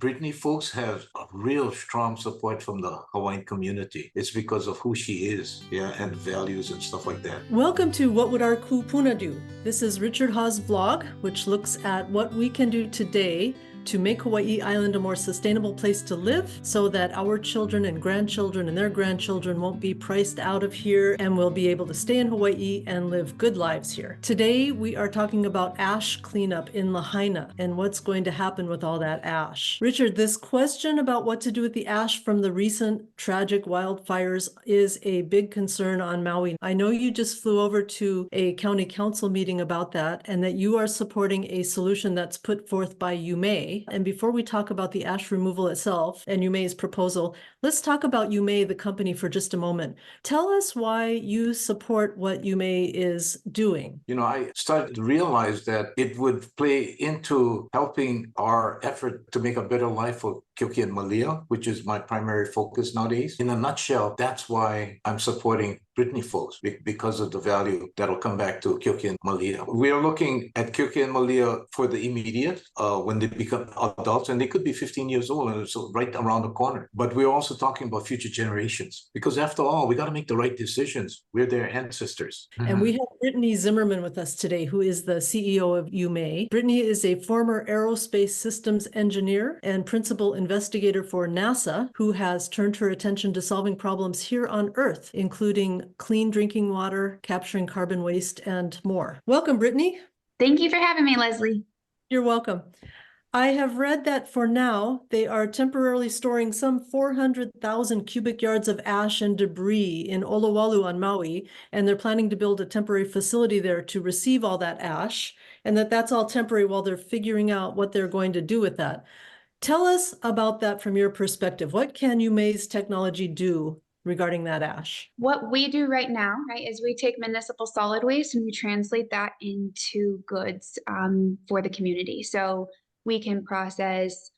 Brittany folks have a real strong support from the Hawaiian community. It's because of who she is, and values and stuff like that. Welcome to What Would Our Kupuna Do? This is Richard Ha's vlog, which looks at what we can do today to make Hawaii Island a more sustainable place to live so that our children and grandchildren and their grandchildren won't be priced out of here and will be able to stay in Hawaii and live good lives here. Today, we are talking about ash cleanup in Lahaina and what's going to happen with all that ash. Richard, this question about what to do with the ash from the recent tragic wildfires is a big concern on Maui. I know you just flew over to a county council meeting about that and that you are supporting a solution that's put forth by Yummet. And before we talk about the ash removal itself and Yummet's proposal, let's talk about Yummet, the company, for just a moment. Tell us why you support what Yummet is doing. I started to realize that it would play into helping our effort to make a better life for Kyoki and Malia, which is my primary focus nowadays. In a nutshell, that's why I'm supporting Brittany folks, because of the value that'll come back to Kyoki and Malia. We are looking at Kyoki and Malia for the immediate, when they become adults, and they could be 15 years old, and so right around the corner. But we're also talking about future generations, because after all, we got to make the right decisions. We're their ancestors. And we have Brittany Zimmerman with us today, who is the CEO of Yummet. Brittany is a former aerospace systems engineer and principal investigator for NASA, who has turned her attention to solving problems here on Earth, including clean drinking water, capturing carbon waste, and more. Welcome, Brittany. Thank you for having me, Leslie. You're welcome. I have read that for now, they are temporarily storing some 400,000 cubic yards of ash and debris in Olowalu on Maui, and they're planning to build a temporary facility there to receive all that ash, and that's all temporary while they're figuring out what they're going to do with that. Tell us about that from your perspective. What can Yummet's technology do regarding that ash? What we do right now, is we take municipal solid waste and we translate that into goods for the community. So we can process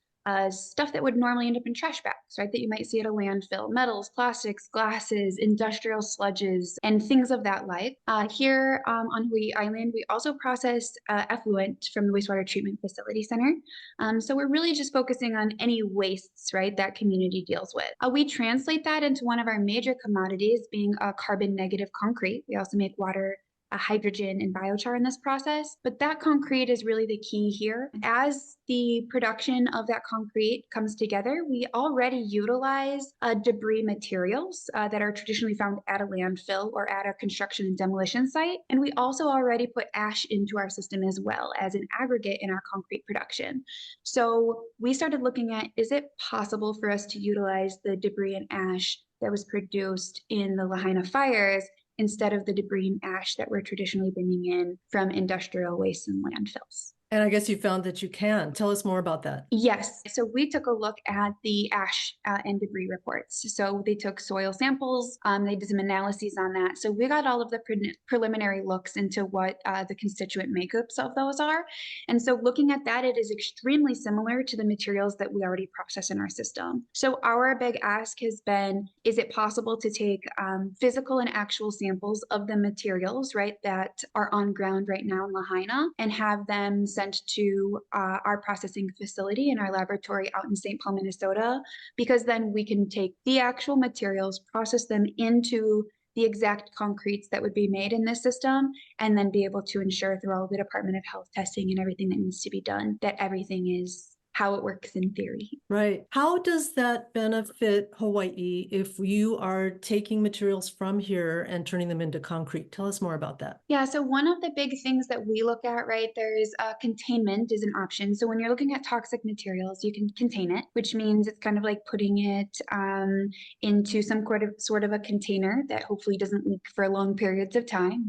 stuff that would normally end up in trash bags, that you might see at a landfill: metals, plastics, glasses, industrial sludges, and things of that like. Here on Hawaii Island, we also process effluent from the wastewater treatment facility center. So we're really just focusing on any wastes, that community deals with. We translate that into one of our major commodities, being carbon negative concrete. We also make water, hydrogen, and biochar in this process, but that concrete is really the key here. As the production of that concrete comes together, we already utilize debris materials that are traditionally found at a landfill or at a construction and demolition site, and we also already put ash into our system as well as an aggregate in our concrete production. So we started looking at, is it possible for us to utilize the debris and ash that was produced in the Lahaina fires instead of the debris and ash that we're traditionally bringing in from industrial waste and landfills? And I guess you found that you can. Tell us more about that. Yes. So we took a look at the ash and debris reports. So they took soil samples. They did some analyses on that. So we got all of the preliminary looks into what the constituent makeups of those are. And so looking at that, it is extremely similar to the materials that we already process in our system. So our big ask has been, is it possible to take physical and actual samples of the materials, that are on ground right now in Lahaina, and have them sent to our processing facility in our laboratory out in St. Paul, Minnesota, because then we can take the actual materials, process them into the exact concretes that would be made in this system, and then be able to ensure through all of the Department of Health testing and everything that needs to be done that everything is how it works in theory. Right. How does that benefit Hawaii if you are taking materials from here and turning them into concrete? Tell us more about that. Yeah, so one of the big things that we look at, there's containment is an option. So when you're looking at toxic materials, you can contain it, which means it's kind of like putting it into some sort of a container that hopefully doesn't leak for long periods of time,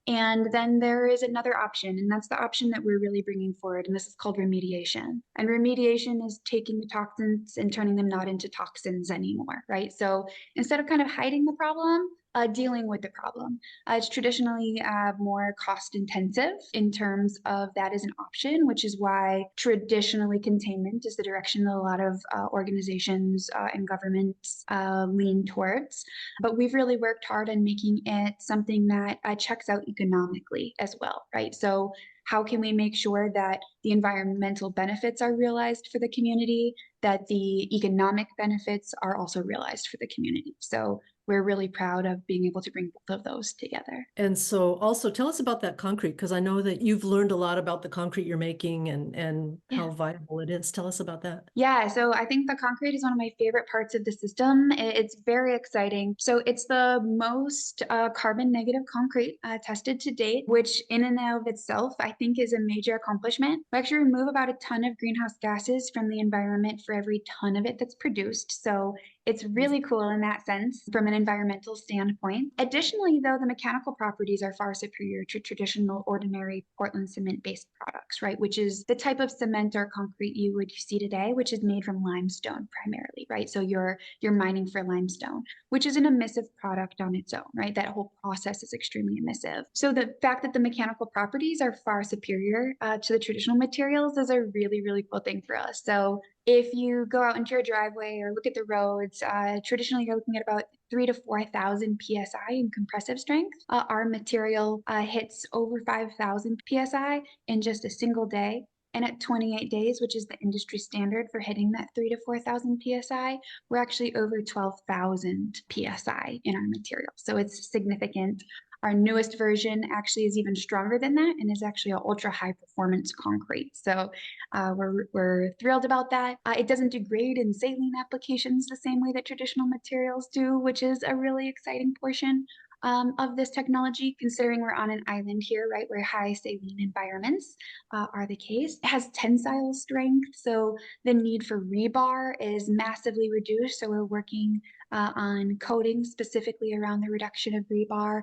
And then there is another option, and that's the option that we're really bringing forward, and this is called remediation. And remediation is taking the toxins and turning them not into toxins anymore, So instead of kind of hiding the problem, dealing with the problem. It's traditionally more cost intensive in terms of that as an option, which is why traditionally containment is the direction that a lot of organizations and governments lean towards. But we've really worked hard on making it something that checks out economically as well, So how can we make sure that the environmental benefits are realized for the community, that the economic benefits are also realized for the community. So we're really proud of being able to bring both of those together. And so also tell us about that concrete, because I know that you've learned a lot about the concrete you're making and how viable it is. Tell us about that. Yeah, so I think the concrete is one of my favorite parts of the system. It's very exciting. So it's the most carbon negative concrete tested to date, which in and of itself, I think is a major accomplishment. We actually remove about a ton of greenhouse gases from the environment for every ton of it that's produced. So it's really cool in that sense from an environmental standpoint. Additionally, though, the mechanical properties are far superior to traditional ordinary Portland cement-based products, right? Which is the type of cement or concrete you would see today, which is made from limestone primarily, right? So you're mining for limestone, which is an emissive product on its own, right? That whole process is extremely emissive. So the fact that the mechanical properties are far superior to the traditional materials is a really, really cool thing for us. So if you go out into your driveway or look at the roads, traditionally you're looking at about 3,000 to 4,000 psi in compressive strength. Our material hits over 5,000 psi in just a single day. And at 28 days, which is the industry standard for hitting that 3,000 to 4,000 psi, we're actually over 12,000 psi in our material. So it's significant. Our newest version actually is even stronger than that and is actually an ultra high performance concrete. So we're thrilled about that. It doesn't degrade in saline applications the same way that traditional materials do, which is a really exciting portion of this technology, considering we're on an island here, right, where high saline environments are the case. It has tensile strength, so the need for rebar is massively reduced. So we're working on coding specifically around the reduction of rebar.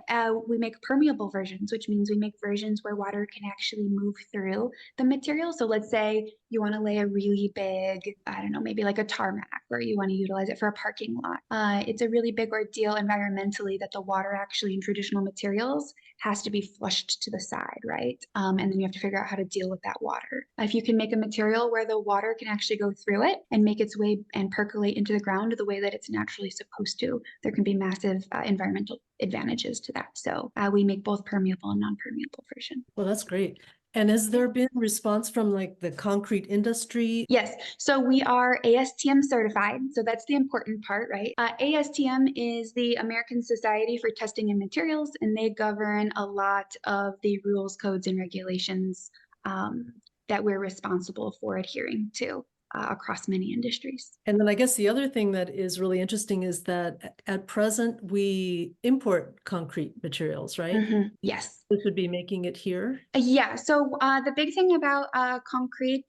We make permeable versions, which means we make versions where water can actually move through the material. So let's say you want to lay a really big, I don't know, maybe like a tarmac, where you want to utilize it for a parking lot. It's a really big ordeal environmentally that the water actually in traditional materials has to be flushed to the side, right? And then you have to figure out how to deal with that water. If you can make a material where the water can actually go through it and make its way and percolate into the ground the way that it's naturally supposed to, there can be massive environmental advantages to that. So we make both permeable and non-permeable version. Well, that's great. And has there been response from like the concrete industry? Yes, so we are ASTM certified. So that's the important part, right? ASTM is the American Society for Testing and Materials, and they govern a lot of the rules, codes, and regulations that we're responsible for adhering to across many industries. And then I guess the other thing that is really interesting is that at present we import concrete materials, right? Mm-hmm. Yes. This would be making it here. Yeah, so the big thing about concrete,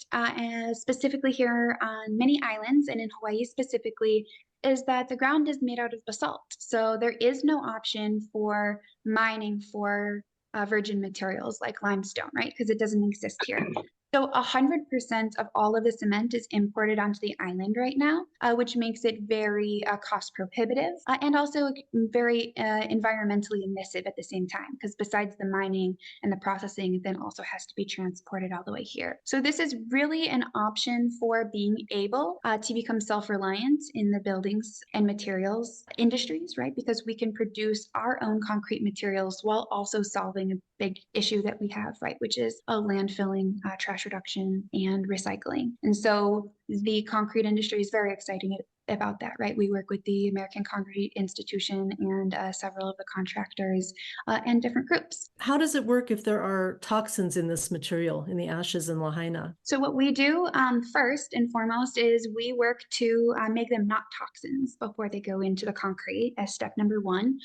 specifically here on many islands and in Hawaii specifically, is that the ground is made out of basalt. So there is no option for mining for virgin materials like limestone, right? Because it doesn't exist here. So 100% of all of the cement is imported onto the island right now, which makes it very cost prohibitive and also very environmentally emissive at the same time, because besides the mining and the processing, it then also has to be transported all the way here. So this is really an option for being able to become self-reliant in the buildings and materials industries, right? Because we can produce our own concrete materials while also solving a big issue that we have, right? Which is landfilling, trash reduction, and recycling. And so the concrete industry is very exciting about that, right? We work with the American Concrete Institution and several of the contractors and different groups. How does it work if there are toxins in this material, in the ashes in Lahaina? So what we do first and foremost is we work to make them not toxins before they go into the concrete as step number one.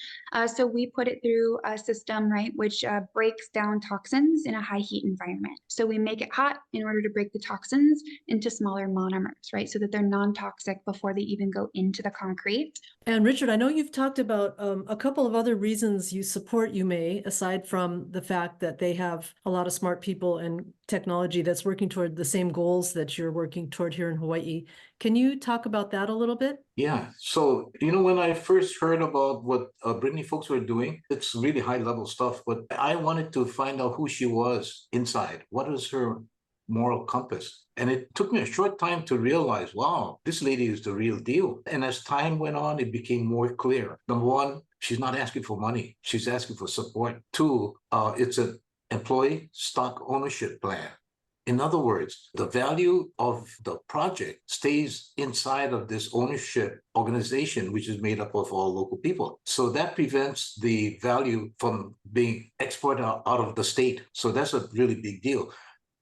So we put it through a system, right, which breaks down toxins in a high heat environment. So we make it hot in order to break the toxins into smaller monomers, right, so that they're non-toxic before they even go into the concrete. And Richard, I know you've talked about a couple of other reasons you support Yummet, aside from the fact that they have a lot of smart people and technology that's working toward the same goals that you're working toward here in Hawaii. Can you talk about that a little bit? Yeah. So, when I first heard about what Brittany folks were doing, it's really high level stuff, but I wanted to find out who she was inside. What was her moral compass? And it took me a short time to realize, wow, this lady is the real deal. And as time went on, it became more clear. Number one, she's not asking for money. She's asking for support. Two, it's a employee stock ownership plan. In other words, the value of the project stays inside of this ownership organization, which is made up of all local people. So that prevents the value from being exported out of the state. So that's a really big deal.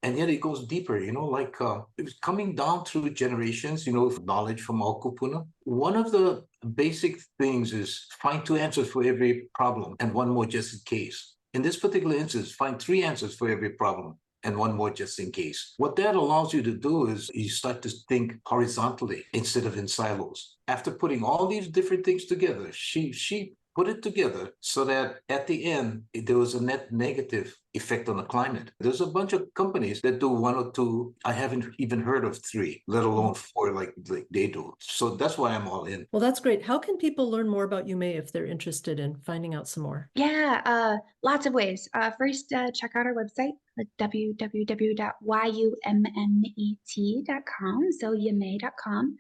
And yet it goes deeper, like it was coming down through generations, knowledge from all kupuna. One of the basic things is find 2 answers for every problem and 1 more just in case. In this particular instance, find 3 answers for every problem and 1 more just in case. What that allows you to do is you start to think horizontally instead of in silos. After putting all these different things together, she put it together so that at the end, there was a net negative effect on the climate. There's a bunch of companies that do 1 or 2. I haven't even heard of 3, let alone 4 like they do. So that's why I'm all in. Well, that's great. How can people learn more about Yummet if they're interested in finding out some more? Yeah, lots of ways. First, check out our website, www.yummet.com, so yummet.com.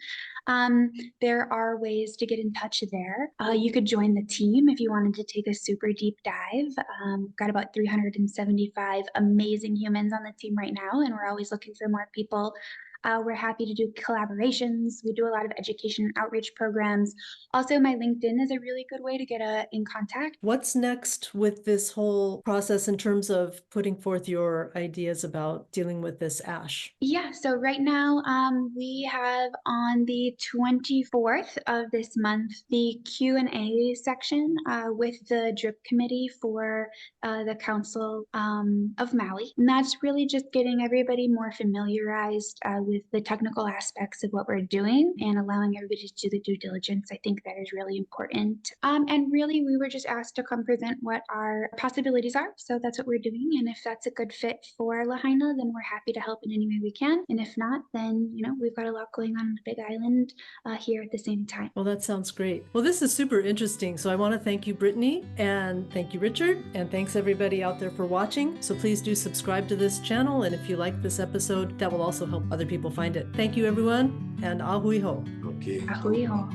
There are ways to get in touch there. You could join the team if you wanted to take a super deep dive. Got about 375 amazing humans on the team right now, and we're always looking for more people. We're happy to do collaborations. We do a lot of education and outreach programs. Also, my LinkedIn is a really good way to get in contact. What's next with this whole process in terms of putting forth your ideas about dealing with this ash? Yeah, so right now we have on the 24th of this month the Q&A section with the DRIP committee for the Council of Maui. And that's really just getting everybody more familiarized with the technical aspects of what we're doing and allowing everybody to do the due diligence. I think that is really important. And really, we were just asked to come present what our possibilities are. So that's what we're doing. And if that's a good fit for Lahaina, then we're happy to help in any way we can. And if not, then, we've got a lot going on the Big Island here at the same time. Well, that sounds great. Well, this is super interesting. So I want to thank you, Brittany, and thank you, Richard, and thanks everybody out there for watching. So please do subscribe to this channel. And if you like this episode, that will also help other people find it. Thank you, everyone, and ahui ho. Okay. Ahui ho.